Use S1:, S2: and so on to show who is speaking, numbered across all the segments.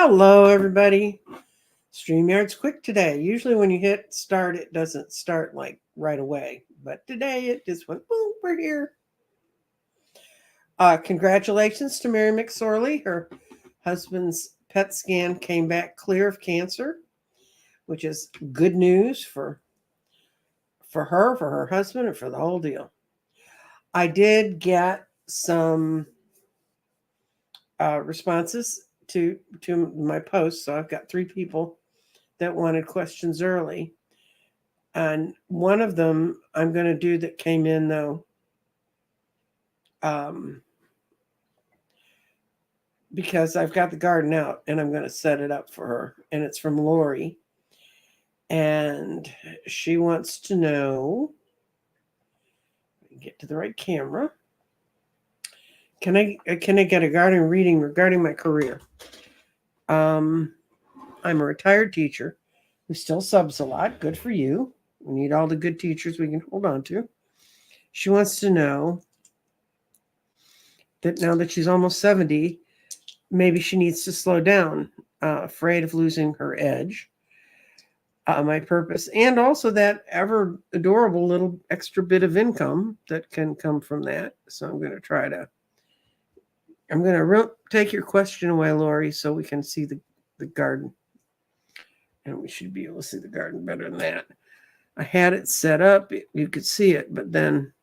S1: Hello, everybody. StreamYard's quick today. Usually, when you hit start, it doesn't start like right away. But today, it just went boom, we're here. Congratulations to Mary McSorley. Her husband's PET scan came back clear of cancer, which is good news for her husband, and for the whole deal. I did get some responses to my post, so I've got 3 people that wanted questions early. And one of them I'm going to do that came in, though, um, because I've got the garden out and I'm going to set it up for her. And it's from Lori. And she wants to know, get to the right camera. Can I get a garden reading regarding my career? I'm a retired teacher who still subs a lot. Good for you. We need all the good teachers we can hold on to. She wants to know that now that she's almost 70, maybe she needs to slow down, afraid of losing her edge, my purpose, and also that ever adorable little extra bit of income that can come from that. So I'm going to take your question away, Lori, so we can see the garden. And we should be able to see the garden better than that. I had it set up, you could see it, but then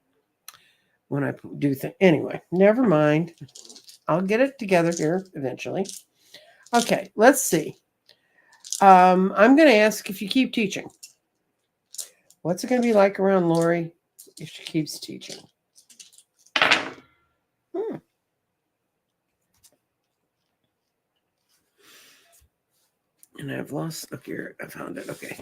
S1: when I do things, anyway, never mind. I'll get it together here eventually. Okay, let's see. I'm going to ask if you keep teaching. What's it going to be like around Lori if she keeps teaching? And I've lost, look here, I found it. Okay.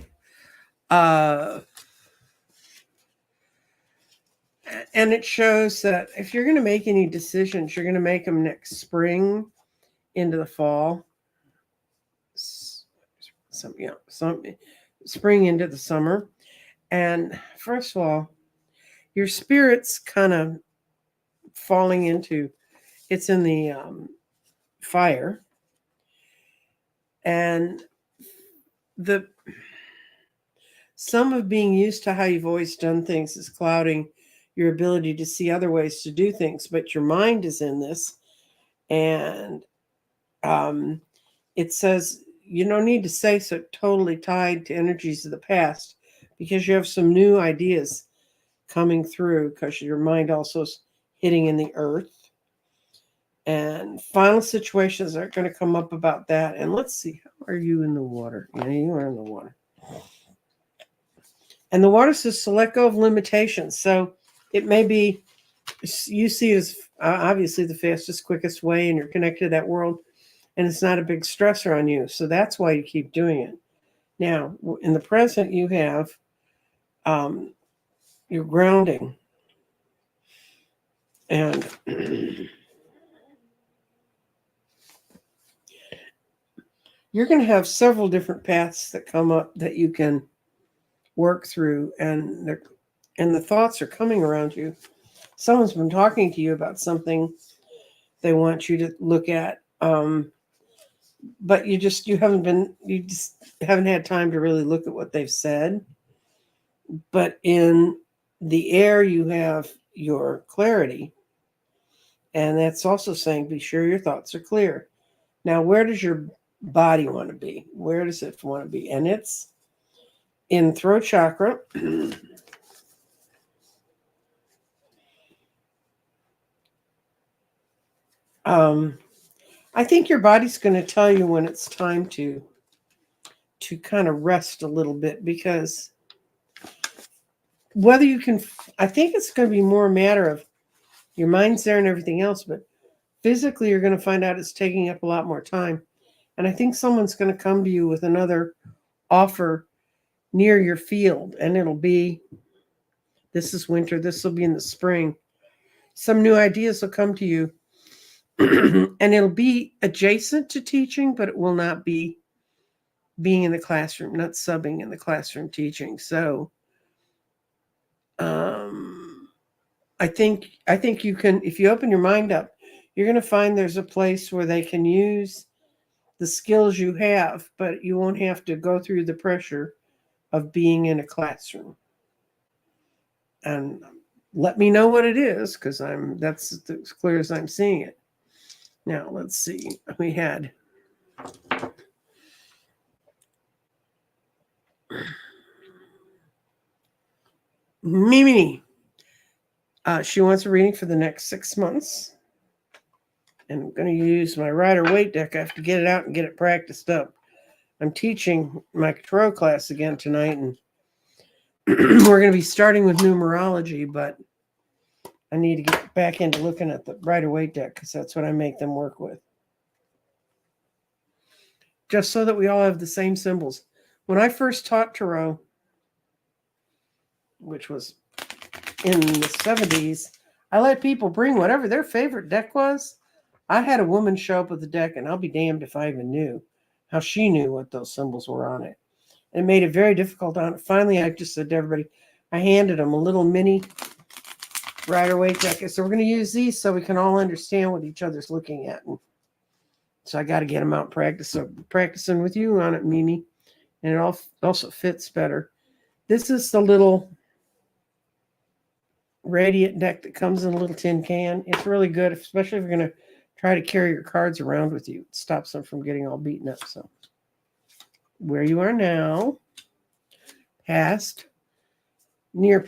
S1: And it shows that if you're going to make any decisions, you're going to make them next spring into the fall. Some spring into the summer. And first of all, your spirit's kind of falling into, it's in the fire. And some of being used to how you've always done things is clouding your ability to see other ways to do things, but your mind is in this. And it says you don't need to say so totally tied to energies of the past, because you have some new ideas coming through, because your mind also is hitting in the earth. And final situations are going to come up about that. And let's see, how are you in the water? Yeah, you are in the water. And the water says to let go of limitations. So it may be, you see it as obviously the fastest, quickest way, and you're connected to that world, and it's not a big stressor on you. So that's why you keep doing it. Now, in the present, you have your grounding. And you're going to have several different paths that come up that you can work through, and the thoughts are coming around you. Someone's been talking to you about something they want you to look at, but you just haven't had time to really look at what they've said. But in the air, you have your clarity, and that's also saying be sure your thoughts are clear. Now, where does your body want to be? Where does it want to be? And it's in throat chakra. I think your body's going to tell you when it's time to kind of rest a little bit, because whether you can, I think it's going to be more a matter of your mind's there and everything else, but physically you're going to find out it's taking up a lot more time. And I think someone's going to come to you with another offer near your field, and it'll be, this is winter, this will be in the spring. Some new ideas will come to you, and it'll be adjacent to teaching, but it will not be being in the classroom, not subbing in the classroom teaching. So I think you can, if you open your mind up, you're going to find there's a place where they can use the skills you have, but you won't have to go through the pressure of being in a classroom. And let me know what it is, because that's as clear as I'm seeing it. Now let's see. We had Mimi. She wants a reading for the next 6 months. And I'm going to use my Rider-Waite deck. I have to get it out and get it practiced up. I'm teaching my tarot class again tonight, and we're going to be starting with numerology, but I need to get back into looking at the Rider-Waite deck because that's what I make them work with. Just so that we all have the same symbols. When I first taught tarot, which was in the 70s, I let people bring whatever their favorite deck was. I had a woman show up with a deck, and I'll be damned if I even knew how she knew what those symbols were on it. It made it very difficult on it. Finally, I just said to everybody, I handed them a little mini Rider-Waite deck. So we're going to use these so we can all understand what each other's looking at. And so I got to get them out and practice. So practicing with you on it, Mimi. And it also fits better. This is the little Radiant deck that comes in a little tin can. It's really good, especially if you're going to try to carry your cards around with you. It stops them from getting all beaten up. So where you are now, past, near,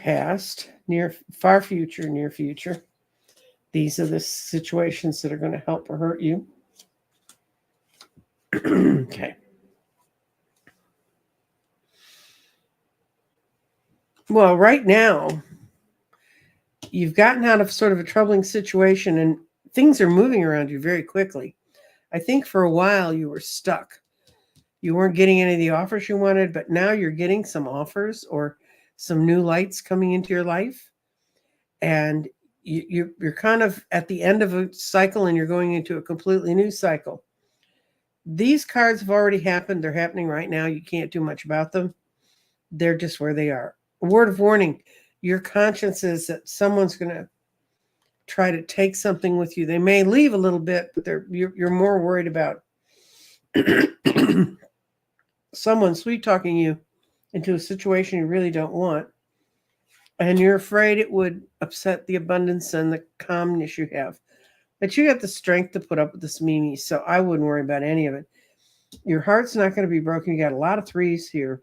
S1: far future, near future. These are the situations that are going to help or hurt you. Okay. Well, right now, you've gotten out of sort of a troubling situation and things are moving around you very quickly. I think for a while you were stuck. You weren't getting any of the offers you wanted, but now you're getting some offers or some new lights coming into your life. And you're kind of at the end of a cycle and you're going into a completely new cycle. These cards have already happened. They're happening right now. You can't do much about them. They're just where they are. A word of warning. Your conscience is that someone's going to try to take something with you. They may leave a little bit, but you're more worried about someone sweet talking you into a situation you really don't want. And you're afraid it would upset the abundance and the calmness you have. But you got the strength to put up with this Mimi, so I wouldn't worry about any of it. Your heart's not going to be broken. You got a lot of threes here.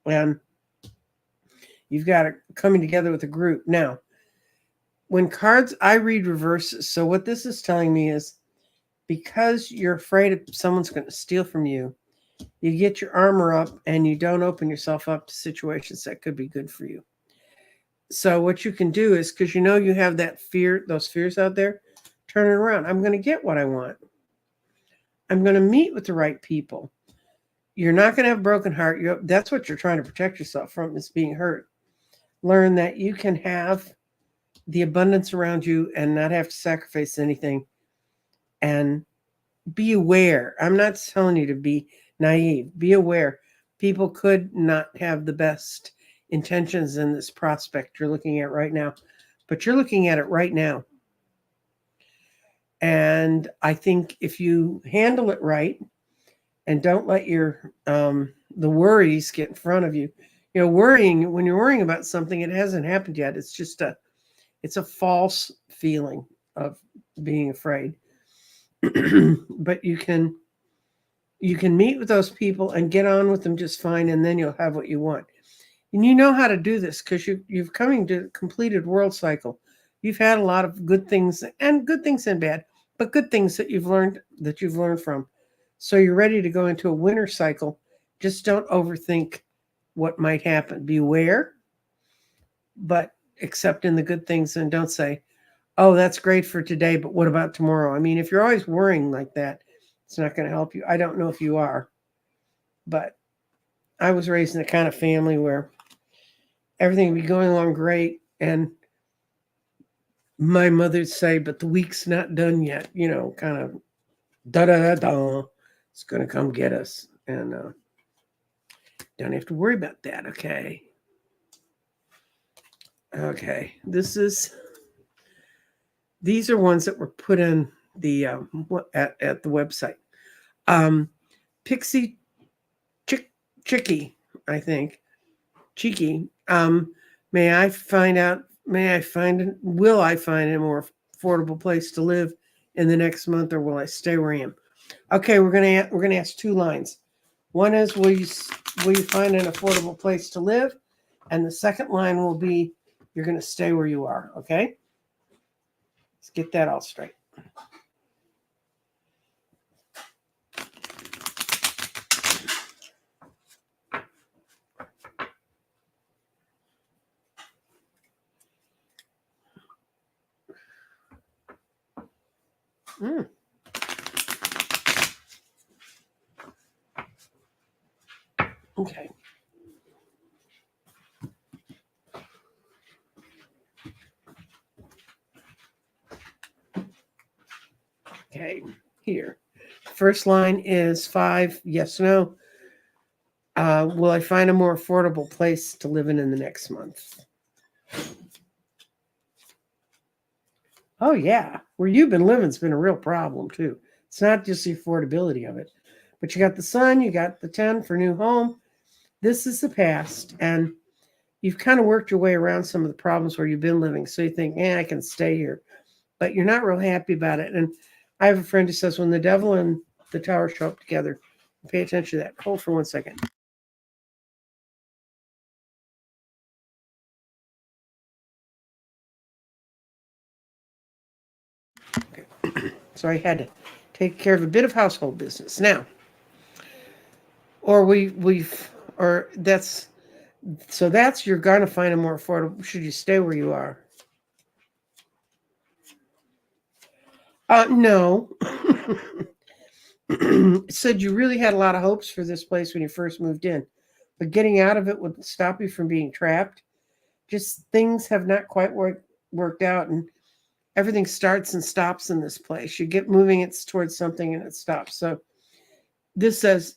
S1: And you've got it coming together with a group. Now, when cards, I read reverses. So what this is telling me is because you're afraid someone's going to steal from you, you get your armor up and you don't open yourself up to situations that could be good for you. So what you can do is, because you know you have that fear, those fears out there, turn it around. I'm going to get what I want. I'm going to meet with the right people. You're not going to have a broken heart. That's what you're trying to protect yourself from, is being hurt. Learn that you can have the abundance around you and not have to sacrifice anything. And be aware. I'm not telling you to be naive. Be aware. People could not have the best intentions in this prospect you're looking at right now, but you're looking at it right now. And I think if you handle it right and don't let your the worries get in front of you, worrying, when you're worrying about something, it hasn't happened yet. It's just it's a false feeling of being afraid. But you can meet with those people and get on with them just fine, and then you'll have what you want. And you know how to do this because you've coming to completed world cycle. You've had a lot of good things and bad, but good things that you've learned from. So you're ready to go into a winter cycle. Just don't overthink what might happen. Be aware, but accept in the good things, and don't say, oh, that's great for today, but what about tomorrow? I mean, if you're always worrying like that, it's not going to help you. I don't know if you are, but I was raised in a kind of family where everything would be going along great. And my mother'd say, but the week's not done yet, kind of da-da-da-da. It's going to come get us. And don't have to worry about that, okay? Okay, these are ones that were put in the at the website. Pixie Chicky, I think. Cheeky. Will I find a more affordable place to live in the next month, or will I stay where I am? Okay, we're gonna ask two lines. One is, will you find an affordable place to live? And the second line will be, you're gonna stay where you are. Okay, let's get that all straight. Mm. Okay. Okay, here. First line is 5, yes, no. Will I find a more affordable place to live in the next month? Oh, yeah. Where you've been living's been a real problem, too. It's not just the affordability of it, but you got the sun, you got the 10 for new home. This is the past, and you've kind of worked your way around some of the problems where you've been living. So you think, I can stay here, but you're not real happy about it. And I have a friend who says, when the devil and the tower show up together, pay attention to that. Hold for 1 second. Okay. So I had to take care of a bit of household business now. Or that's you're going to find a more affordable. Should you stay where you are? No. It said you really had a lot of hopes for this place when you first moved in, but getting out of it would stop you from being trapped. Just things have not quite worked out, and everything starts and stops in this place. You get moving it's towards something and it stops. So this says,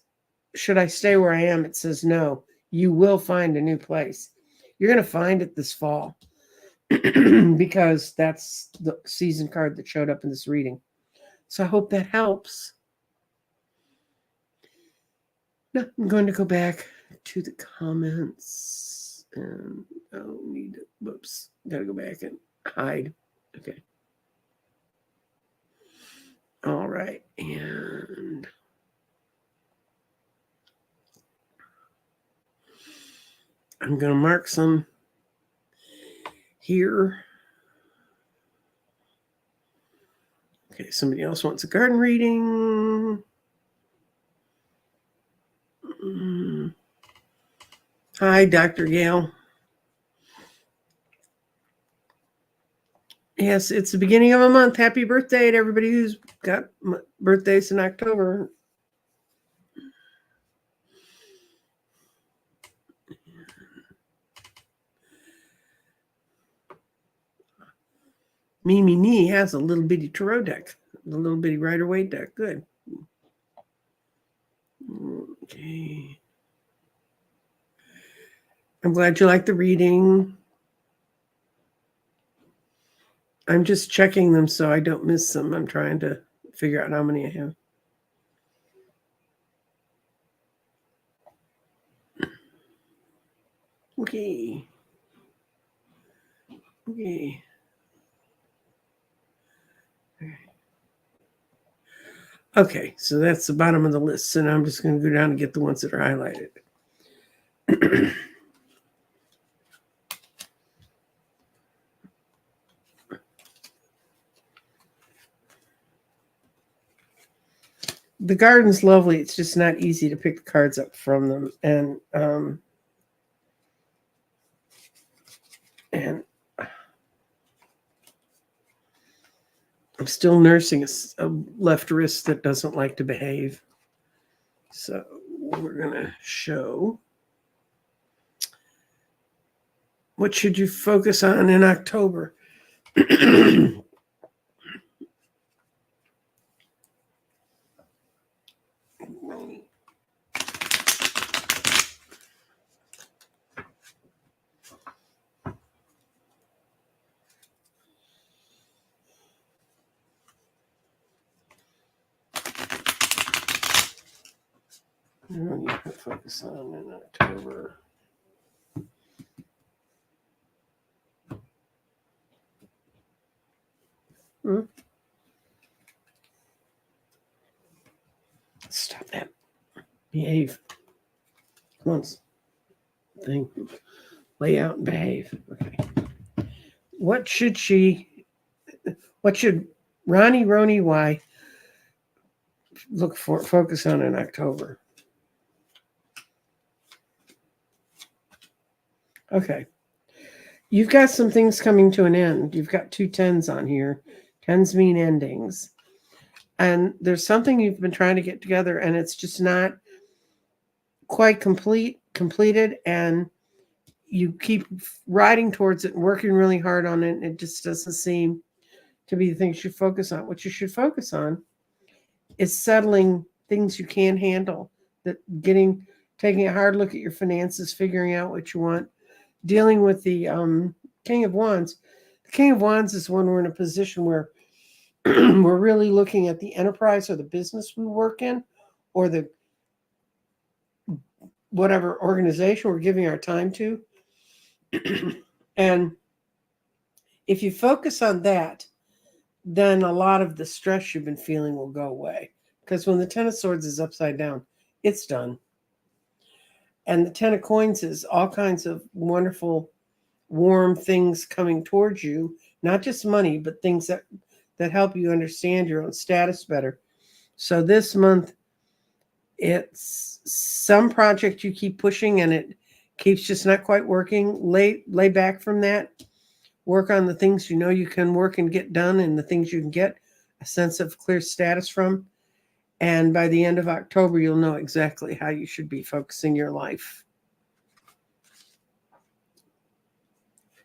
S1: should I stay where I am? It says no. You will find a new place. You're going to find it this fall because that's the season card that showed up in this reading. So I hope that helps. Now I'm going to go back to the comments and gotta go back and hide. Okay. All right. And I'm going to mark some here. Okay, somebody else wants a garden reading. Hi, Dr. Gail. Yes, it's the beginning of a month. Happy birthday to everybody who's got birthdays in October. Me has a little bitty tarot deck, a little bitty Rider-Waite deck. Good. Okay. I'm glad you like the reading. I'm just checking them so I don't miss them. I'm trying to figure out how many I have. Okay. Okay. Okay, so that's the bottom of the list. So now I'm just going to go down and get the ones that are highlighted. The garden's lovely. It's just not easy to pick the cards up from them. And I'm still nursing a left wrist that doesn't like to behave. So we're going to show what should you focus on in October. No, you can focus on in October. Stop that. Behave. Come on. Thing. Lay out and behave. Okay. What should Ronnie Roni Y focus on in October? Okay. You've got some things coming to an end. You've got 2 10s on here. 10s mean endings. And there's something you've been trying to get together and it's just not quite completed, and you keep riding towards it and working really hard on it, and it just doesn't seem to be the things you focus on. What you should focus on is settling things you can handle, taking a hard look at your finances, figuring out what you want, dealing with the King of Wands. The King of Wands is when we're in a position where we're really looking at the enterprise or the business we work in, or the whatever organization we're giving our time to. And if you focus on that, then a lot of the stress you've been feeling will go away. Because when the 10 of Swords is upside down, it's done. And the 10 of Coins is all kinds of wonderful, warm things coming towards you, not just money, but things that help you understand your own status better. So this month, it's some project you keep pushing and it keeps just not quite working. Lay back from that. Work on the things you know you can work and get done, and the things you can get a sense of clear status from. And by the end of October, you'll know exactly how you should be focusing your life.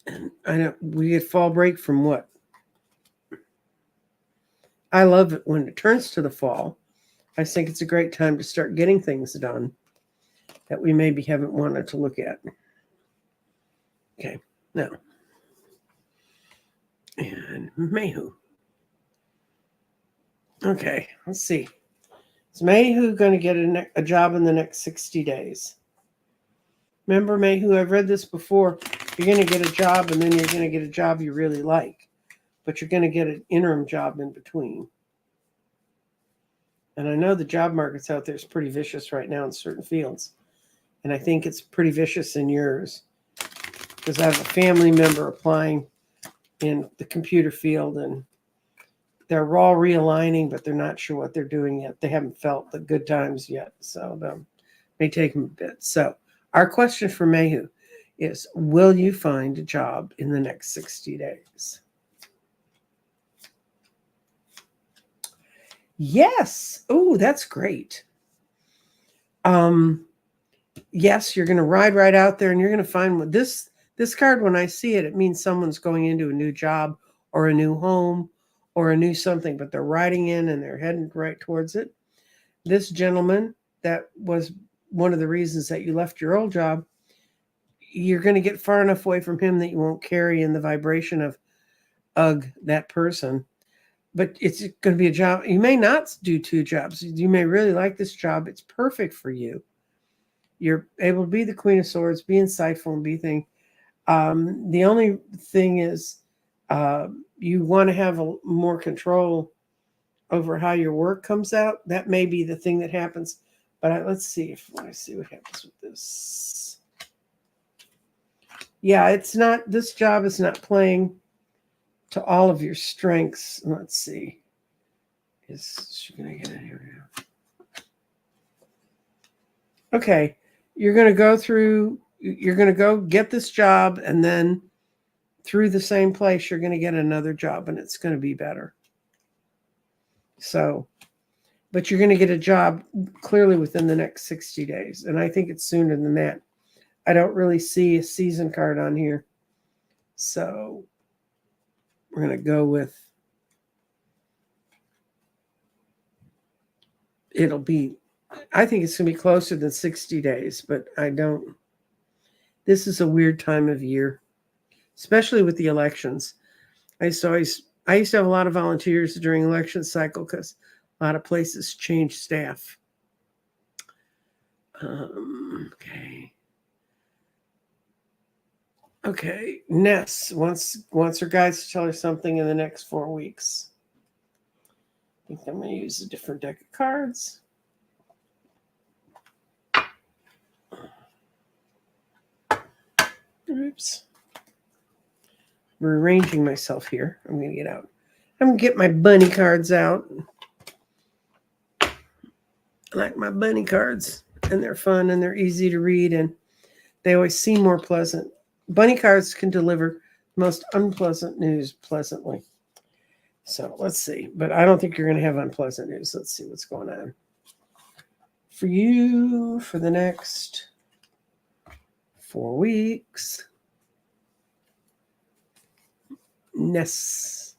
S1: And I know we get fall break from what? I love it when it turns to the fall. I think it's a great time to start getting things done that we maybe haven't wanted to look at. Okay, now. And Mayhu. Okay, let's see. Is Mayhu going to get a job in the next 60 days? Remember, Mayhu, I've read this before. You're going to get a job, and then you're going to get a job you really like. But you're going to get an interim job in between. And I know the job market's out there is pretty vicious right now in certain fields. And I think it's pretty vicious in yours. Because I have a family member applying in the computer field, and they're all realigning, but they're not sure what they're doing yet. They haven't felt the good times yet, so it may take them a bit. So our question for Mayhu is, will you find a job in the next 60 days? Yes. Oh, that's great. Yes, you're going to ride right out there, and you're going to find this card. When I see it, it means someone's going into a new job or a new home or a new something, but they're riding in and they're heading right towards it. This gentleman, that was one of the reasons that you left your old job. You're going to get far enough away from him that you won't carry in the vibration of, ugh, that person. But it's going to be a job. You may not do 2 jobs. You may really like this job. It's perfect for you. You're able to be the Queen of Swords, be insightful, and be thing. The only thing is you want to have more control over how your work comes out. That may be the thing that happens. But let's see what happens with this. Yeah, it's not. This job is not playing to all of your strengths. Let's see. Is she going to get in here? Okay, you're going to go through. You're going to go get this job, and then through the same place, you're going to get another job, and it's going to be better. So, but you're going to get a job clearly within the next 60 days. And I think it's sooner than that. I don't really see a season card on here. So we're going to go with, I think it's going to be closer than 60 days, but this is a weird time of year, especially with the elections. I used to have a lot of volunteers during election cycle because a lot of places change staff. Okay. Okay. Ness wants her guides to tell her something in the next 4 weeks. I think I'm going to use a different deck of cards. Oops. I'm rearranging myself here. I'm going to get out. I'm going to get my bunny cards out. I like my bunny cards, and they're fun, and they're easy to read, and they always seem more pleasant. Bunny cards can deliver the most unpleasant news pleasantly. So let's see. But I don't think you're going to have unpleasant news. Let's see what's going on for you for the next 4 weeks. Ness.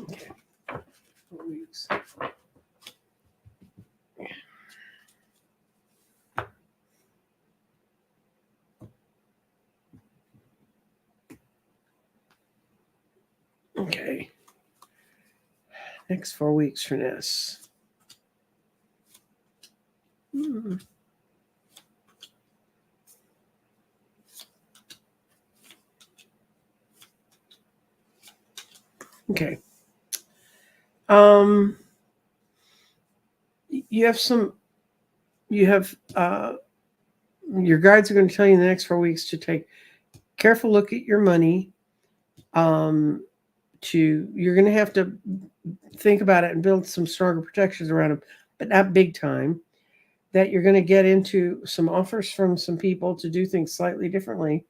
S1: Okay. 4 weeks. Okay. Next 4 weeks for Ness. Okay. You have your guides are going to tell you in the next 4 weeks to take careful look at your money. You're going to have to think about it and build some stronger protections around them, but not big time. That you're going to get into some offers from some people to do things slightly differently,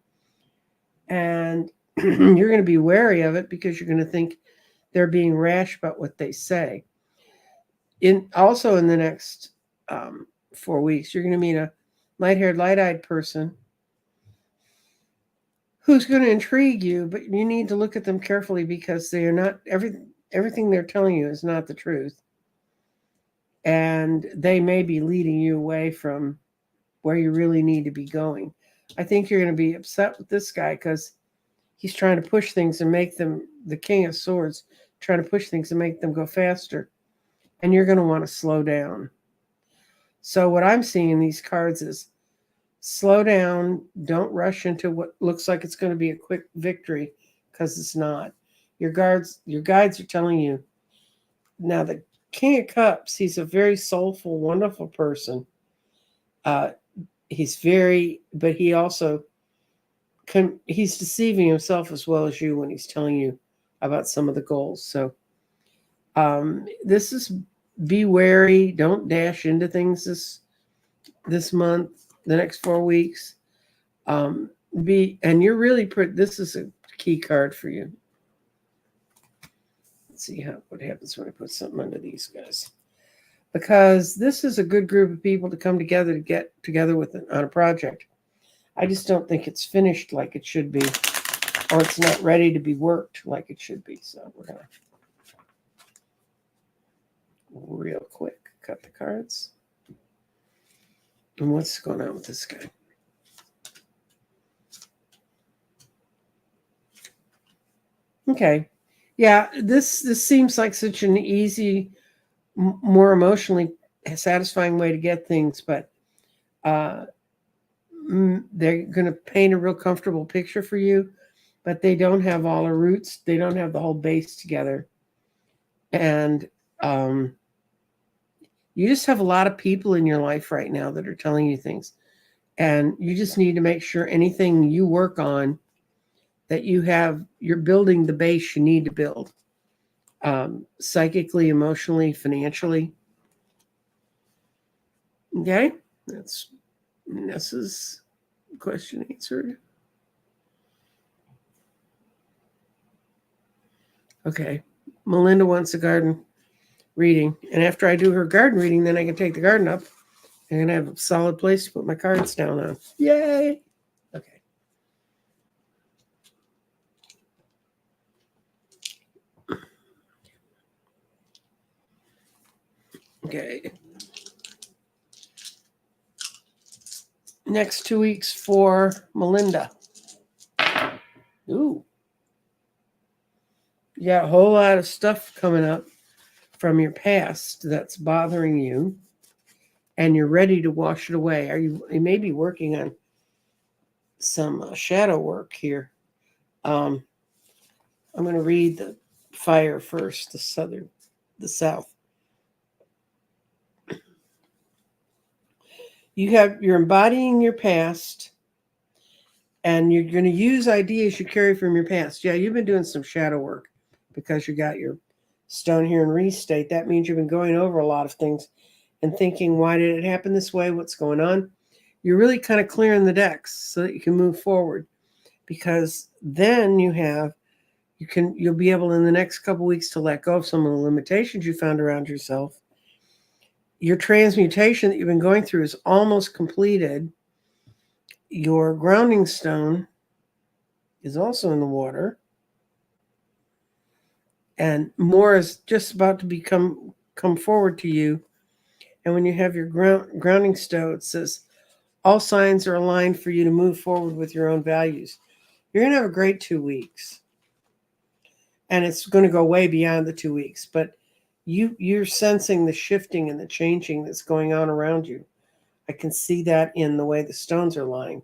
S1: and you're going to be wary of it because you're going to think they're being rash about what they say. In the next 4 weeks, you're going to meet a light-haired, light-eyed person who's going to intrigue you, but you need to look at them carefully because they are not everything they're telling you is not the truth. And they may be leading you away from where you really need to be going. I think you're going to be upset with this guy because he's trying to push things and make them, the King of Swords, trying to push things and make them go faster. And you're going to want to slow down. So what I'm seeing in these cards is slow down. Don't rush into what looks like it's going to be a quick victory because it's not. Your guides are telling you. Now, the King of Cups, he's a very soulful, wonderful person. But he also he's deceiving himself as well as you when he's telling you about some of the goals. So this is, be wary. Don't dash into things this month, the next 4 weeks. And you're really this is a key card for you. Let's see what happens when I put something under these guys. Because this is a good group of people to come together to get together on a project. I just don't think it's finished like it should be, or it's not ready to be worked like it should be. So we're going to real quick cut the cards. And what's going on with this guy? Okay. Yeah, this seems like such an easy, more emotionally satisfying way to get things, but they're going to paint a real comfortable picture for you, but they don't have all the roots. They don't have the whole base together. And you just have a lot of people in your life right now that are telling you things. And you just need to make sure anything you work on that you're building the base you need to build. Psychically, emotionally, financially. Okay? That's Nessa's question answered. Okay. Melinda wants a garden reading. And after I do her garden reading, then I can take the garden up and have a solid place to put my cards down on. Yay! Okay. Okay. Next 2 weeks for Melinda. Ooh. You got a whole lot of stuff coming up from your past that's bothering you, and you're ready to wash it away. You may be working on some shadow work here. I'm going to read the fire first, the south. You're embodying your past, and you're going to use ideas you carry from your past. Yeah, you've been doing some shadow work because you got your stone here in restate. That means you've been going over a lot of things and thinking, why did it happen this way? What's going on? You're really kind of clearing the decks so that you can move forward, because then you'll be able in the next couple weeks to let go of some of the limitations you found around yourself. Your transmutation that you've been going through is almost completed. Your grounding stone is also in the water, and more is just about to come forward to you. And when you have your grounding stone, it says all signs are aligned for you to move forward with your own values. You're going to have a great 2 weeks, and it's going to go way beyond the 2 weeks, but you're sensing the shifting and the changing that's going on around you. I can see that in the way the stones are lying.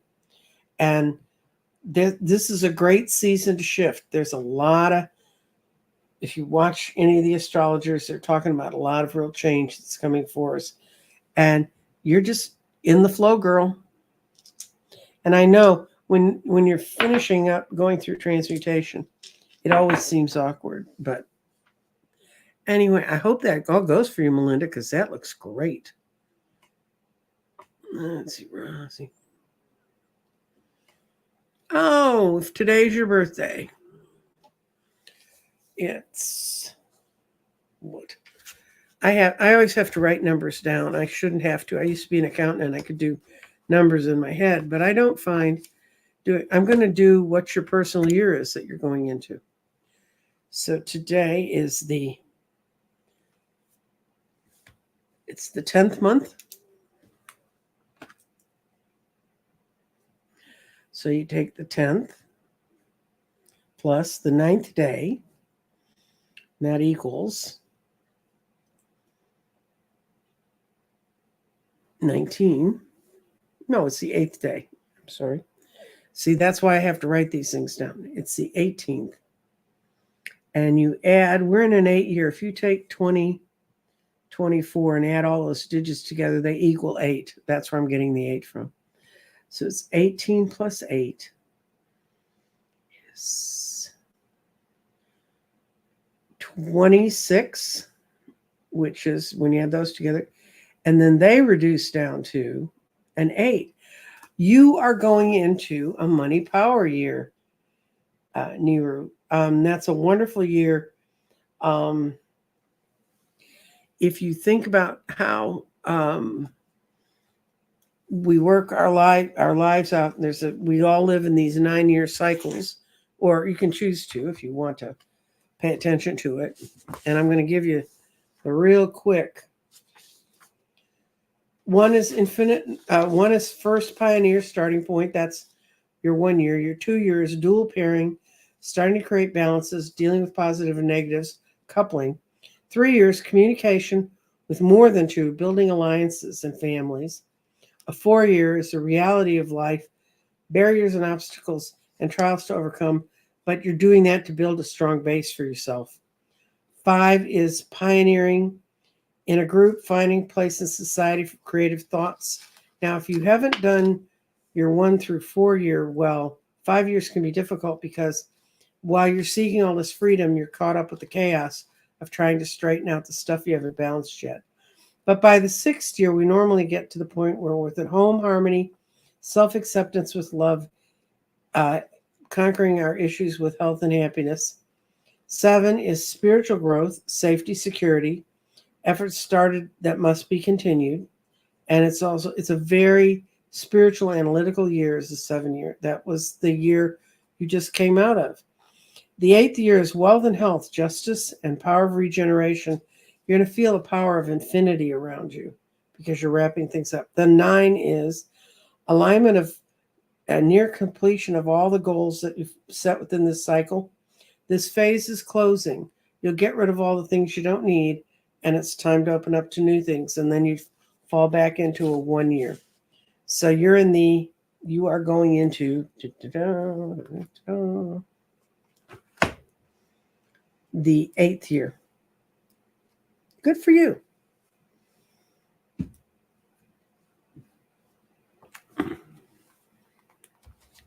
S1: And this is a great season to shift. There's a lot of, if you watch any of the astrologers, they're talking about a lot of real change that's coming for us. And you're just in the flow, girl. And I know when you're finishing up going through transmutation, it always seems awkward. But anyway, I hope that all goes for you, Melinda, because that looks great. Let's see, Rosie. Oh, if today's your birthday, it's what? I always have to write numbers down. I shouldn't have to. I used to be an accountant and I could do numbers in my head, but I don't find doing. I'm going to do what your personal year is that you're going into. So today is it's the 10th month. So you take the 10th plus the 9th day, and that equals 19. No, it's the 8th day. I'm sorry. See, that's why I have to write these things down. It's the 18th. And you add, we're in an 8 year. If you take 20, 24 and add all those digits together, they equal 8. That's where I'm getting the 8 from. So it's 18 plus 8 is 26, which is when you add those together. And then they reduce down to an 8. You are going into a money power year, Niru. That's a wonderful year. If you think about how we work our lives out, we all live in these 9-year cycles, or you can choose to if you want to pay attention to it. And I'm going to give you the real quick. One is infinite. One is first pioneer starting point. That's your 1 year. Your 2 years dual pairing, starting to create balances, dealing with positive and negatives, coupling. 3 years communication with more than 2, building alliances and families. A 4 year is the reality of life, barriers and obstacles and trials to overcome, but you're doing that to build a strong base for yourself. 5 is pioneering in a group, finding place in society for creative thoughts. Now, if you haven't done your 1 through 4 year, well, 5 years can be difficult because while you're seeking all this freedom, you're caught up with the chaos of trying to straighten out the stuff you haven't balanced yet. But by the 6th year, we normally get to the point where we're at home, harmony, self-acceptance with love, conquering our issues with health and happiness. 7 is spiritual growth, safety, security, efforts started that must be continued. And it's a very spiritual, analytical year is the 7 year. That was the year you just came out of. The 8th year is wealth and health, justice, and power of regeneration. You're going to feel the power of infinity around you because you're wrapping things up. The 9 is alignment of a near completion of all the goals that you've set within this cycle. This phase is closing. You'll get rid of all the things you don't need, and it's time to open up to new things. And then you fall back into a 1 year. So you are going into the 8th year. Good for you.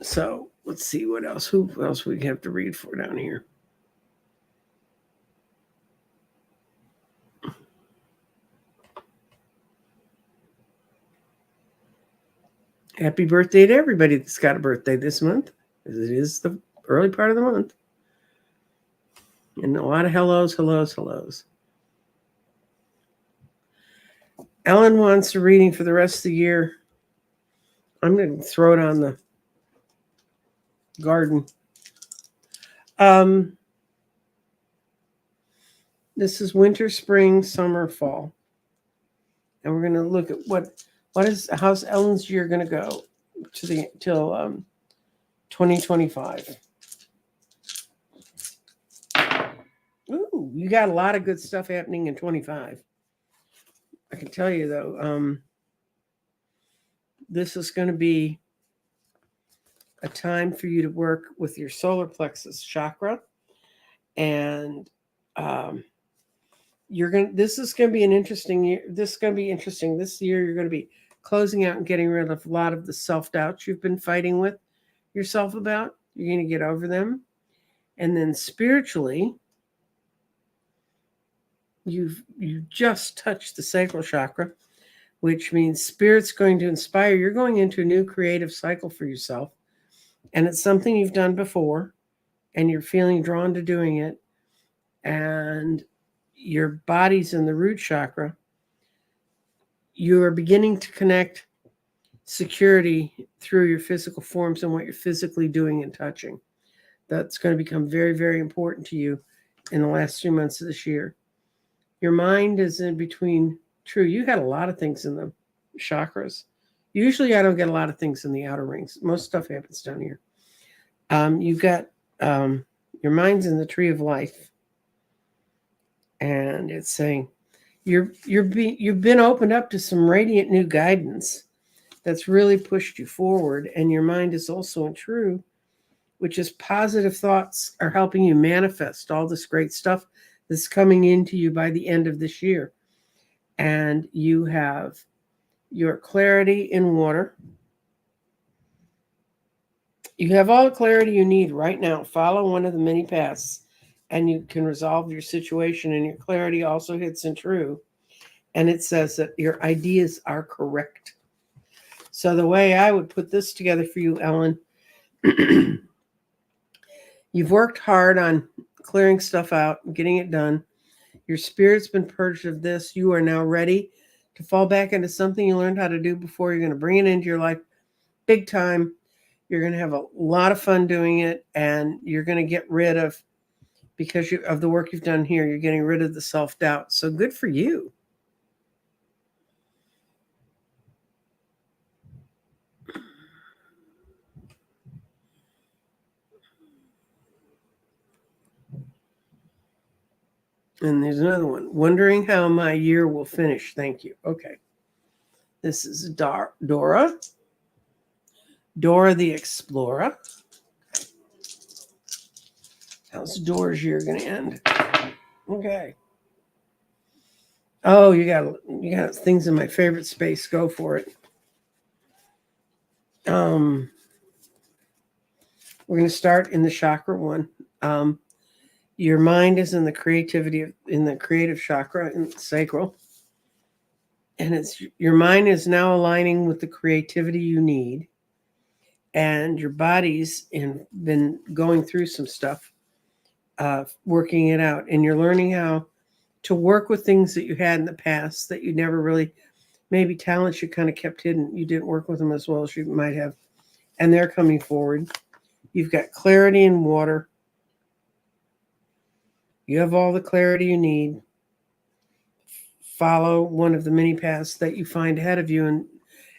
S1: So let's see what else. Who else we have to read for down here? Happy birthday to everybody that's got a birthday this month, as it is the early part of the month. And a lot of hellos. Ellen wants a reading for the rest of the year. I'm going to throw it on the garden. This is winter, spring, summer, fall. And we're going to look at how's Ellen's year going to go till 2025. Ooh, you got a lot of good stuff happening in 25. I can tell you though, this is going to be a time for you to work with your solar plexus chakra, and this is going to be an interesting year. This is going to be interesting. This year you're going to be closing out and getting rid of a lot of the self-doubts you've been fighting with yourself about. You're going to get over them. And then spiritually, you just touched the sacral chakra, which means spirit's going to inspire. You're going into a new creative cycle for yourself. And it's something you've done before, and you're feeling drawn to doing it. And your body's in the root chakra. You are beginning to connect security through your physical forms and what you're physically doing and touching. That's going to become very, very important to you in the last 3 months of this year. Your mind is in between. True, you got a lot of things in the chakras. Usually I don't get a lot of things in the outer rings. Most stuff happens down here. You've got your mind's in the tree of life. And it's saying you've been opened up to some radiant new guidance that's really pushed you forward. And your mind is also in true, which is positive thoughts are helping you manifest all this great stuff that's coming into you by the end of this year. And you have your clarity in water. You have all the clarity you need right now. Follow one of the many paths, and you can resolve your situation. And your clarity also hits in true. And it says that your ideas are correct. So the way I would put this together for you, Ellen, you've worked hard on clearing stuff out, getting it done. Your spirit's been purged of this. You are now ready to fall back into something you learned how to do before. You're going to bring it into your life big time. You're going to have a lot of fun doing it, and you're going to get rid of, because of the work you've done here, you're getting rid of the self-doubt. So good for you. And there's another one. Wondering how my year will finish. Thank you. Okay. This is Dora. Dora the Explorer. How's Dora's year going to end? Okay. Oh, you got things in my favorite space. Go for it. We're going to start in the chakra one. Your mind is in the creative chakra, in the sacral. And your mind is now aligning with the creativity you need. And your body's been going through some stuff, working it out. And you're learning how to work with things that you had in the past that you never really, maybe talents you kind of kept hidden. You didn't work with them as well as you might have. And they're coming forward. You've got clarity in water. You have all the clarity you need. follow one of the many paths that you find ahead of you, and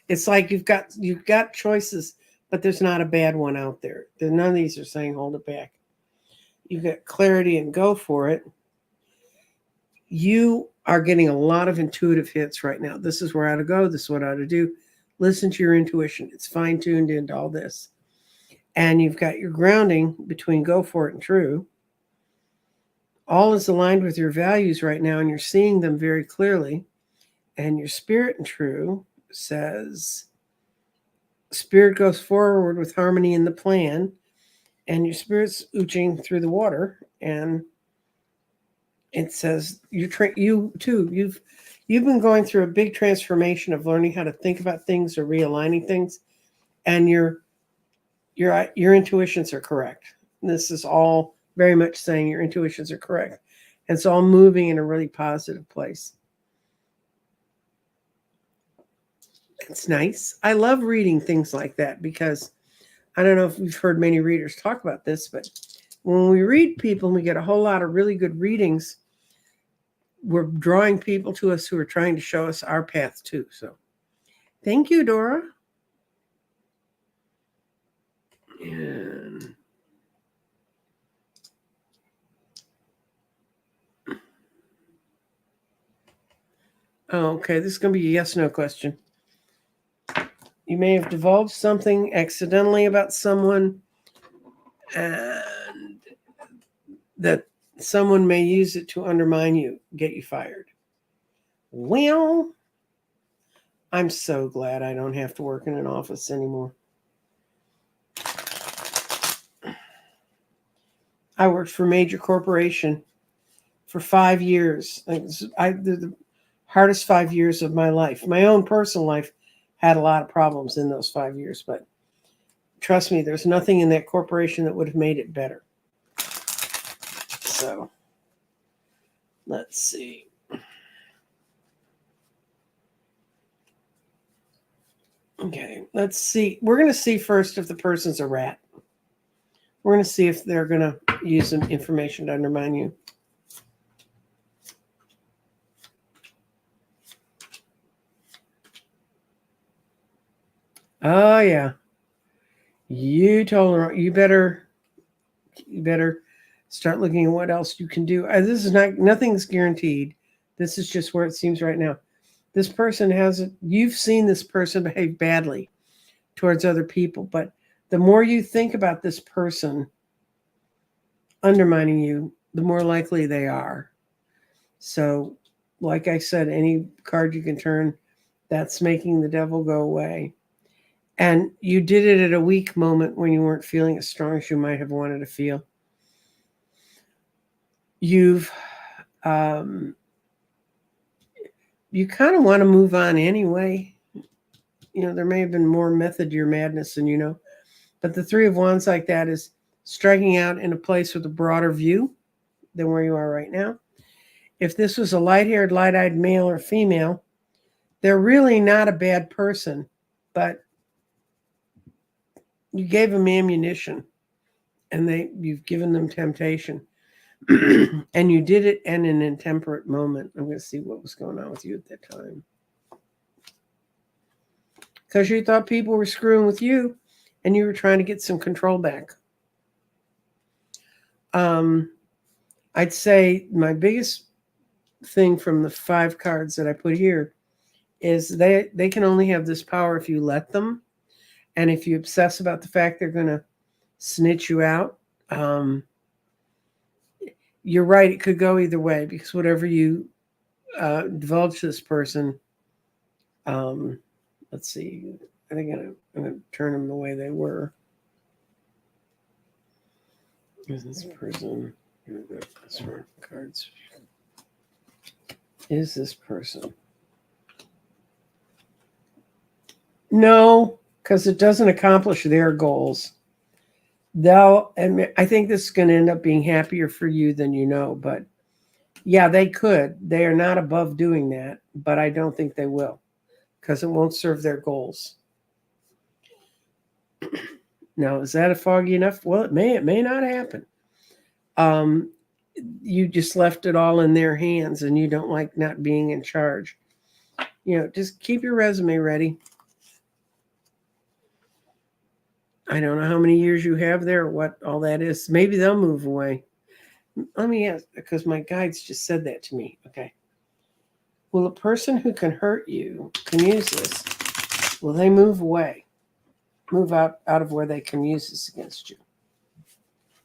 S1: it's like you've got choices, but there's not a bad one out there. None of these are saying hold it back. You get clarity and go for it. You are getting a lot of intuitive hits right now. This is where I ought to go. This is what I ought to do. Listen to your intuition. It's fine tuned into all this. And you've got your grounding between go for it and true. All is aligned with your values right now, and you're seeing them very clearly. And your spirit and true says, spirit goes forward with harmony in the plan, and your spirit's ooching through the water, and it says you've been going through a big transformation of learning how to think about things or realigning things, and your intuitions are correct. This is all very much saying your intuitions are correct. And it's all moving in a really positive place. It's nice. I love reading things like that because I don't know if we've heard many readers talk about this, but when we read people and we get a whole lot of really good readings, we're drawing people to us who are trying to show us our path too. So thank you, Dora. And okay, this is going to be a yes/no question. You may have divulged something accidentally about someone, and that someone may use it to undermine you, get you fired. Well, I'm so glad I don't have to work in an office anymore. I worked for a major corporation for 5 years. The hardest 5 years of my life. My own personal life had a lot of problems in those 5 years, but trust me, there's nothing in that corporation that would have made it better. So, let's see. Okay, let's see. We're going to see first if the person's a rat. We're going to see if they're going to use some information to undermine you. Oh, yeah. You told her you better start looking at what else you can do. This is nothing's guaranteed. This is just where it seems right now. This person you've seen this person behave badly towards other people, but the more you think about this person undermining you, the more likely they are. So, like I said, any card you can turn, that's making the devil go away. And you did it at a weak moment when you weren't feeling as strong as you might have wanted to feel. You've you kind of want to move on anyway. You know, there may have been more method to your madness than you know. But the Three of Wands like that is striking out in a place with a broader view than where you are right now. If this was a light-haired, light-eyed male or female, they're really not a bad person, but you gave them ammunition and you've given them temptation. And you did it in an intemperate moment. I'm going to see what was going on with you at that time. Because you thought people were screwing with you and you were trying to get some control back. I'd say my biggest thing from the 5 cards that I put here is they can only have this power if you let them. And if you obsess about the fact they're going to snitch you out, you're right. It could go either way because whatever you divulge to this person, let's see. I think I'm going to turn them the way they were. Is this person? Cards. Is this person? No, because it doesn't accomplish their goals. They'll admit, I think this is going to end up being happier for you than you know, but yeah, they could. They are not above doing that, but I don't think they will because it won't serve their goals. Now, is that a foggy enough? Well, it may not happen. you just left it all in their hands and you don't like not being in charge. Just keep your resume ready. I don't know how many years you have there or what all that is. Maybe they'll move away. Let me ask, because my guides just said that to me. Okay. Will a person who can hurt you, can use this, will they move away? Move out of where they can use this against you?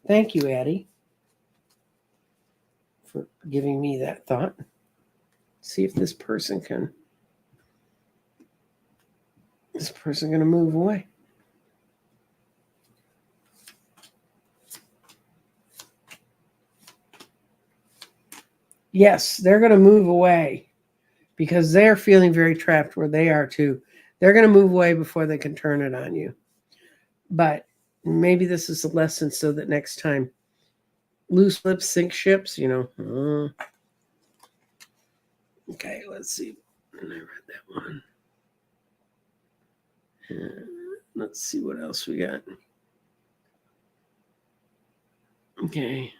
S1: Thank you, Addie, for giving me that thought. See if this person going to move away. Yes, they're going to move away because they're feeling very trapped where they are too. They're going to move away before they can turn it on you. But maybe this is a lesson so that next time, loose lips sink ships, Okay, let's see. I read that one. Let's see what else we got. Okay.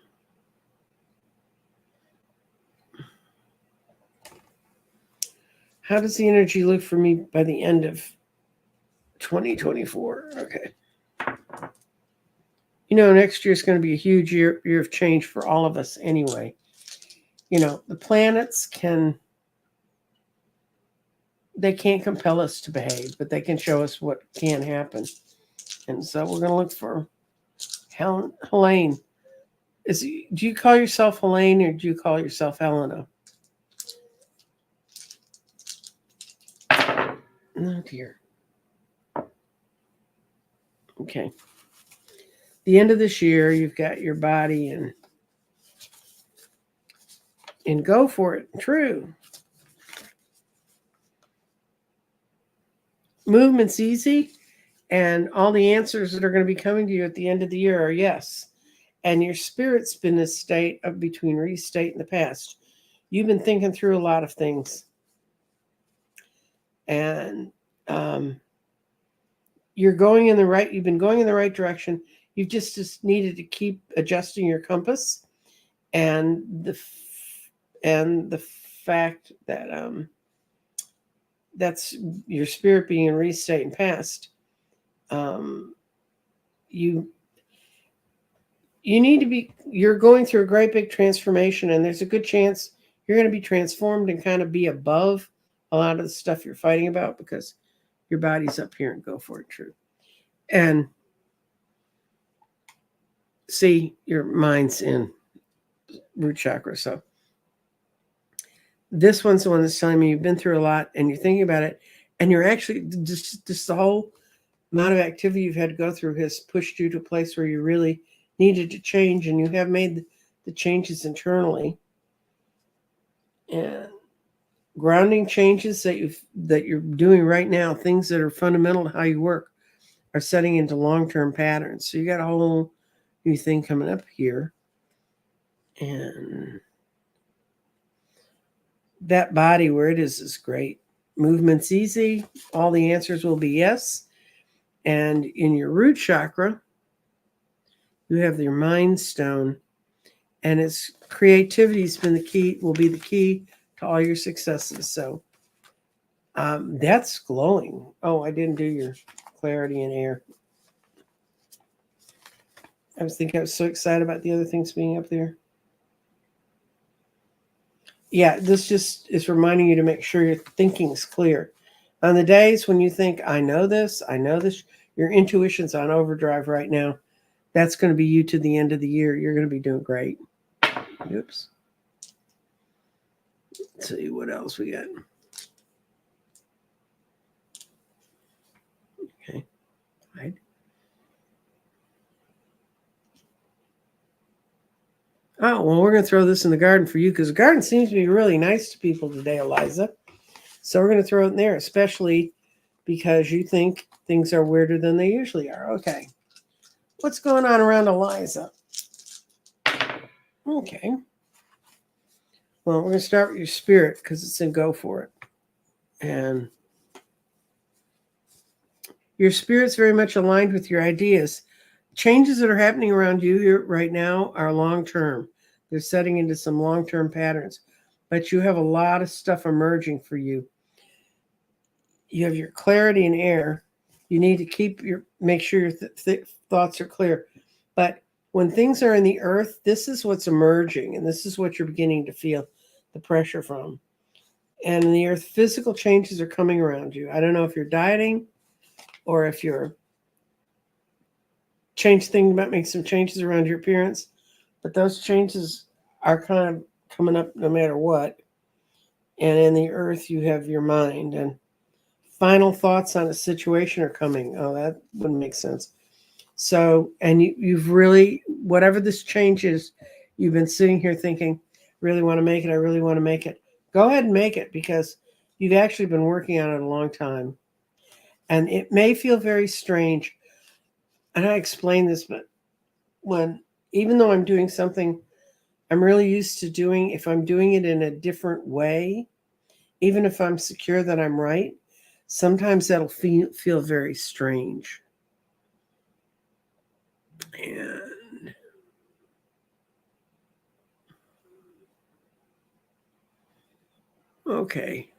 S1: How does the energy look for me by the end of 2024? Okay. Next year is going to be a huge year of change for all of us anyway. The planets they can't compel us to behave, but they can show us what can happen. And so we're going to look for Helene. Do you call yourself Helene or do you call yourself Helena? Oh dear. Okay. The end of this year, you've got your body and go for it. True. Movement's easy, and all the answers that are going to be coming to you at the end of the year are yes. And your spirit's been in a state of between restate and the past. You've been thinking through a lot of things. And you've been going in the right direction. You've just needed to keep adjusting your compass and the fact that that's your spirit being in restate and past. You're going through a great big transformation, and there's a good chance you're going to be transformed and kind of be above a lot of the stuff you're fighting about because your body's up here and go for it. True. And see, your mind's in root chakra. So this one's the one that's telling me you've been through a lot and you're thinking about it, and you're actually just the whole amount of activity you've had to go through has pushed you to a place where you really needed to change, and you have made the changes internally. And grounding changes that you're doing right now, things that are fundamental to how you work, are setting into long-term patterns. So you got a whole new thing coming up here. And that body where it is great. Movement's easy. All the answers will be yes. And in your root chakra, you have your mind stone, and its creativity's will be the key to all your successes. So that's glowing. Oh, I didn't do your clarity and air. I was so excited about the other things being up there. Yeah, this just is reminding you to make sure your thinking is clear. On the days when you think, I know this, your intuition's on overdrive right now. That's going to be you to the end of the year. You're going to be doing great. Oops. Let's see what else we got. Okay. Right. Oh, well, we're going to throw this in the garden for you because the garden seems to be really nice to people today, Eliza. So we're going to throw it in there, especially because you think things are weirder than they usually are. Okay. What's going on around Eliza? Okay. Well, we're going to start with your spirit because it's in go for it. And your spirit's very much aligned with your ideas. Changes that are happening around you right now are long-term. They're setting into some long-term patterns. But you have a lot of stuff emerging for you. You have your clarity and air. You need to make sure your thoughts are clear. But when things are in the earth, this is what's emerging, and this is what you're beginning to feel the pressure from. And in the earth, physical changes are coming around you. I don't know if you're dieting or if you're thinking about making some changes around your appearance, but those changes are kind of coming up no matter what. And in the earth, you have your mind, and final thoughts on a situation are coming. Oh, that wouldn't make sense. So, and you've really, whatever this change is, you've been sitting here thinking, really want to make it. I really want to make it. Go ahead and make it, because you've actually been working on it a long time. And it may feel very strange. And I explain this, but even though I'm doing something I'm really used to doing, if I'm doing it in a different way, even if I'm secure that I'm right, sometimes that'll feel very strange. And okay.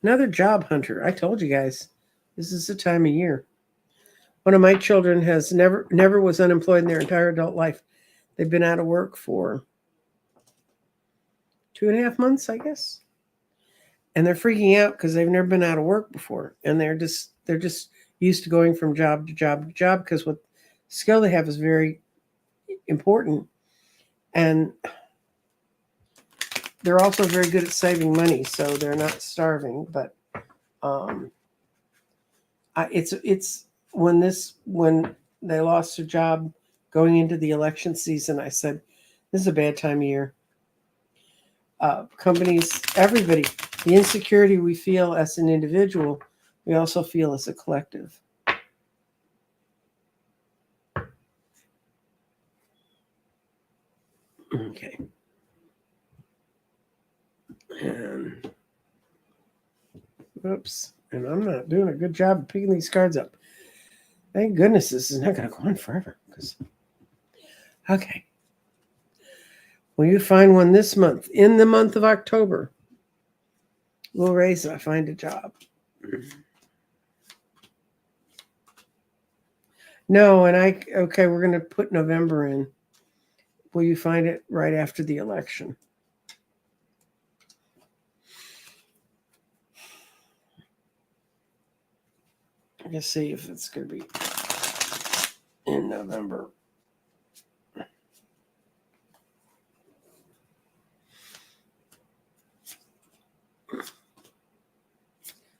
S1: Another job hunter. I told you guys, this is the time of year. One of my children has never was unemployed in their entire adult life. They've been out of work for 2.5 months, I guess. And they're freaking out because they've never been out of work before. And they're just used to going from job to job to job, because what skill they have is very important. And they're also very good at saving money, so they're not starving. But it's when they lost their job going into the election season, I said, this is a bad time of year. Companies, everybody, the insecurity we feel as an individual, we also feel as a collective. Okay. And oops. And I'm not doing a good job of picking these cards up. Thank goodness this is not going to go on forever. Okay. Will you find one this month? In the month of October, we'll raise it. Find a job. No, and okay, we're going to put November in. Will you find it right after the election? Let's see if it's going to be in November.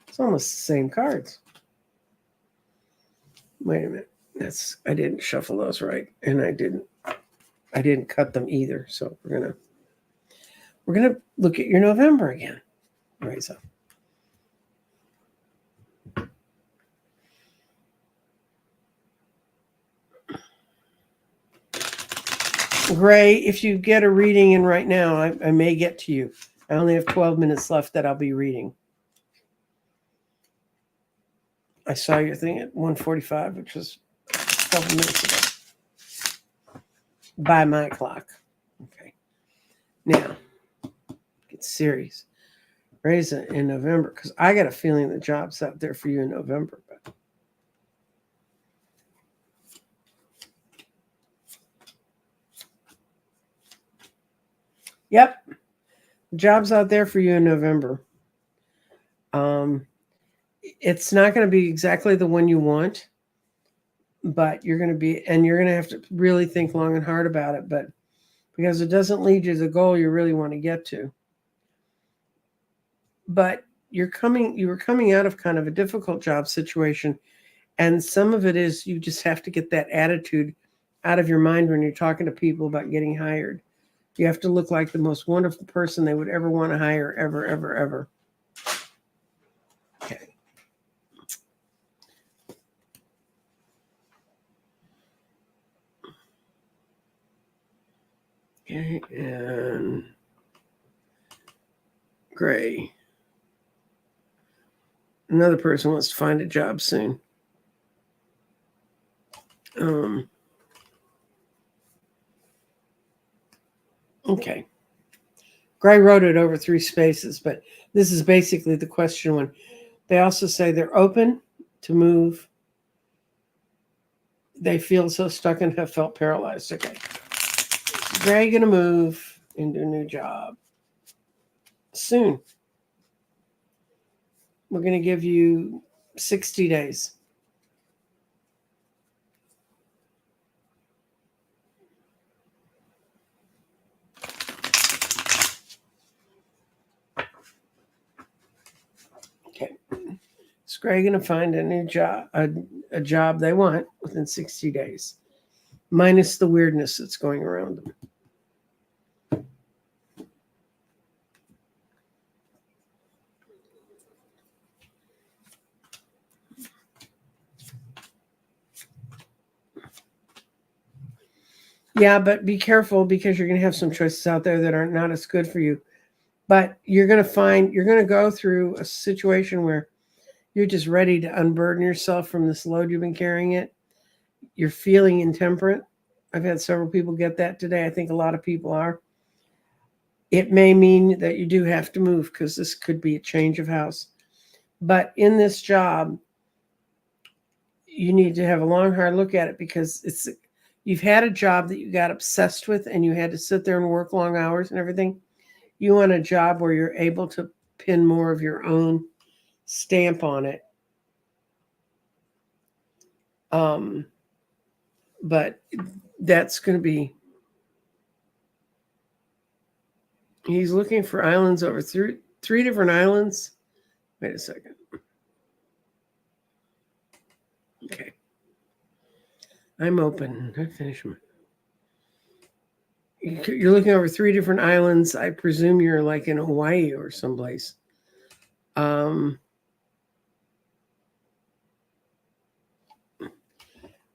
S1: It's almost the same cards. Wait a minute. I didn't shuffle those right, and I didn't cut them either. So we're gonna look at your November again. Raise up. Gray, if you get a reading in right now, I may get to you. I only have 12 minutes left that I'll be reading. I saw your thing at 1:45, which was a couple minutes ago. By my clock. Okay. Now, get serious. Raise it in November, because I got a feeling the job's out there for you in November. But yep, the job's out there for you in November. It's not going to be exactly the one you want, but you're going to have to really think long and hard about it. But because it doesn't lead you to the goal you really want to get to. But you were coming out of kind of a difficult job situation, and some of it is you just have to get that attitude out of your mind when you're talking to people about getting hired. You have to look like the most wonderful person they would ever want to hire, ever, ever, ever. Okay. Okay, and Gray. Another person wants to find a job soon. Okay. Gray wrote it over 3 spaces, but this is basically the question one. They also say they're open to move. They feel so stuck and have felt paralyzed. Okay. Gray going to move into a new job soon. We're going to give you 60 days. Okay. Is Gray going to find a new job, a job they want within 60 days, minus the weirdness that's going around them? Yeah, but be careful because you're going to have some choices out there that are not as good for you. But you're going to go through a situation where you're just ready to unburden yourself from this load you've been carrying it. You're feeling intemperate. I've had several people get that today. I think a lot of people are. It may mean that you do have to move because this could be a change of house. But in this job, you need to have a long, hard look at it because you've had a job that you got obsessed with and you had to sit there and work long hours and everything. You want a job where you're able to pin more of your own stamp on it. But that's going to be, he's looking for islands over three different islands. Wait a second. Okay. I'm open. I finish my. You're looking over 3 different islands. I presume you're like in Hawaii or someplace.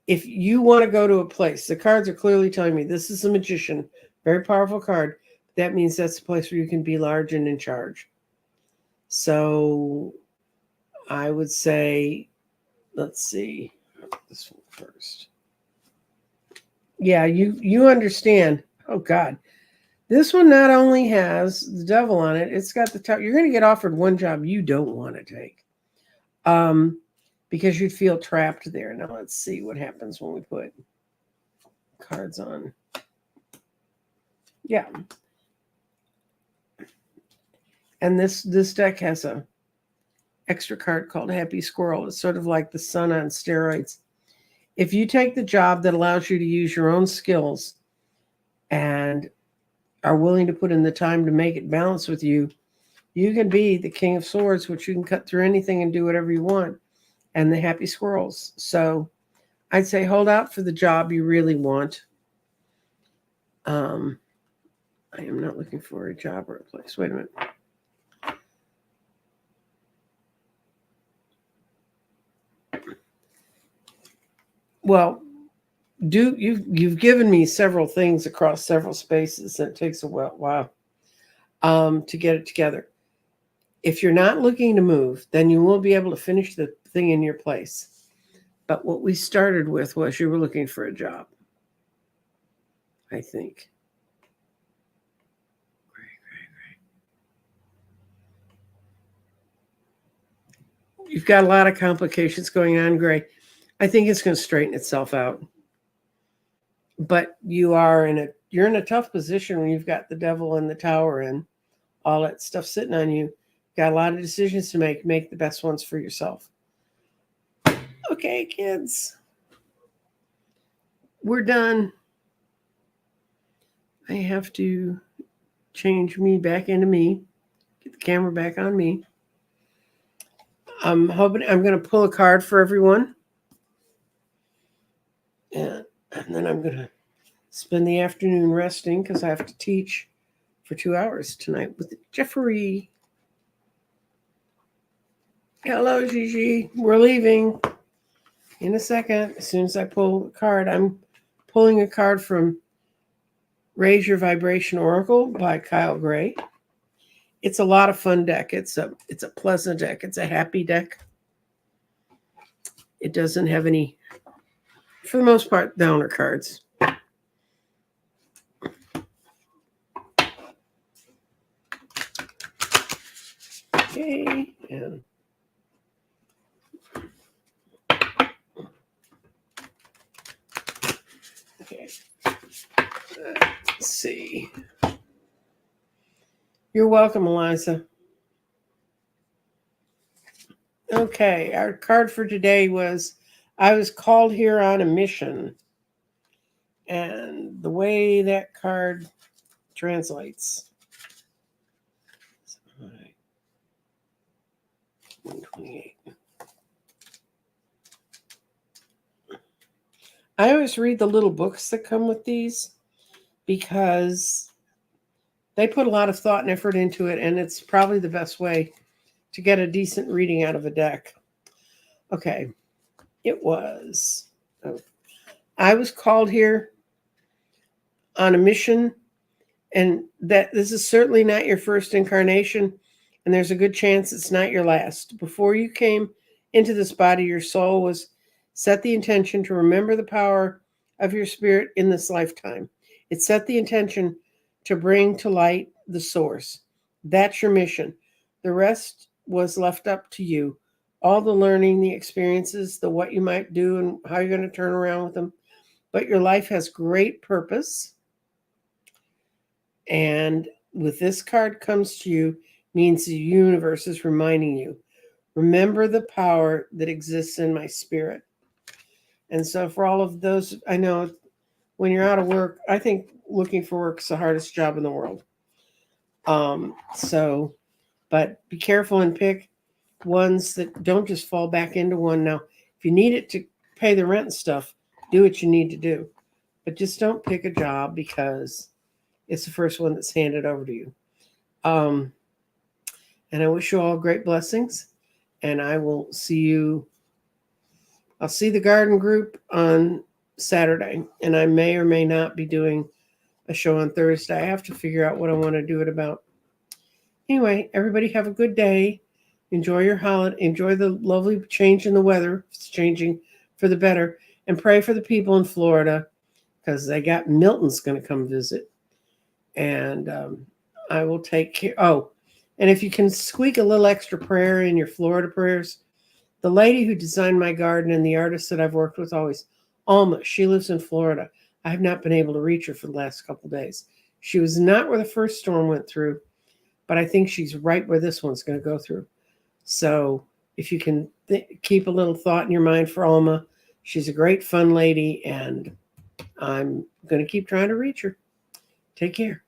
S1: If you want to go to a place, the cards are clearly telling me this is a magician, very powerful card. That means that's a place where you can be large and in charge. So I would say, let's see, this one first. Yeah, you understand. Oh God, this one not only has the devil on it, it's got the top. You're going to get offered one job you don't want to take, because you'd feel trapped there. Now let's see what happens when we put cards on. Yeah, and this deck has a extra card called Happy Squirrel. It's sort of like the sun on steroids. If you take the job that allows you to use your own skills and are willing to put in the time to make it balance with you, you can be the King of Swords, which you can cut through anything and do whatever you want, and the Happy Squirrels. So I'd say hold out for the job you really want. I am not looking for a job or a place. Wait a minute. Well, you've given me several things across several spaces, and it takes a while to get it together. If you're not looking to move, then you will be able to finish the thing in your place. But what we started with was you were looking for a job, I think. You've got a lot of complications going on, Gray. I think it's going to straighten itself out. But you're in a tough position when you've got the devil and the tower and all that stuff sitting on you. Got a lot of decisions to make. Make the best ones for yourself. Okay, kids. We're done. I have to change me back into me. Get the camera back on me. I'm hoping I'm going to pull a card for everyone. And then I'm going to spend the afternoon resting because I have to teach for 2 hours tonight with Jeffrey. Hello, Gigi. We're leaving in a second. As soon as I pull a card, I'm pulling a card from Raise Your Vibration Oracle by Kyle Gray. It's a lot of fun deck. It's a pleasant deck. It's a happy deck. It doesn't have any, for the most part, downer cards. Okay, and okay. Let's see. You're welcome, Eliza. Okay, our card for today was I was called here on a mission. And the way that card translates. All right. 128. I always read the little books that come with these because they put a lot of thought and effort into it, and it's probably the best way to get a decent reading out of a deck. Okay, it was. I was called here on a mission, and that this is certainly not your first incarnation, and there's a good chance it's not your last. Before you came into this body, your soul was set the intention to remember the power of your spirit in this lifetime. It set the intention to bring to light the source. That's your mission. The rest was left up to you. All the learning, the experiences, the what you might do and how you're going to turn around with them. But your life has great purpose. And with this card comes to you means the universe is reminding you, remember the power that exists in my spirit. And so for all of those, I know when you're out of work, I think looking for work is the hardest job in the world. But be careful and pick ones that don't just fall back into one. Now, if you need it to pay the rent and stuff, do what you need to do. But just don't pick a job because it's the first one that's handed over to you. And I wish you all great blessings. And I will see you. I'll see the garden group on Saturday. And I may or may not be doing a show on Thursday. I have to figure out what I want to do it about. Anyway, everybody have a good day. Enjoy your holiday. Enjoy the lovely change in the weather. It's changing for the better. And pray for the people in Florida because they got Milton's going to come visit. And I will take care. Oh, and if you can squeak a little extra prayer in your Florida prayers, the lady who designed my garden and the artist that I've worked with always, Alma, she lives in Florida. I have not been able to reach her for the last couple of days. She was not where the first storm went through, but I think she's right where this one's going to go through. So if you can keep a little thought in your mind for Alma, she's a great, fun lady, and I'm going to keep trying to reach her. Take care.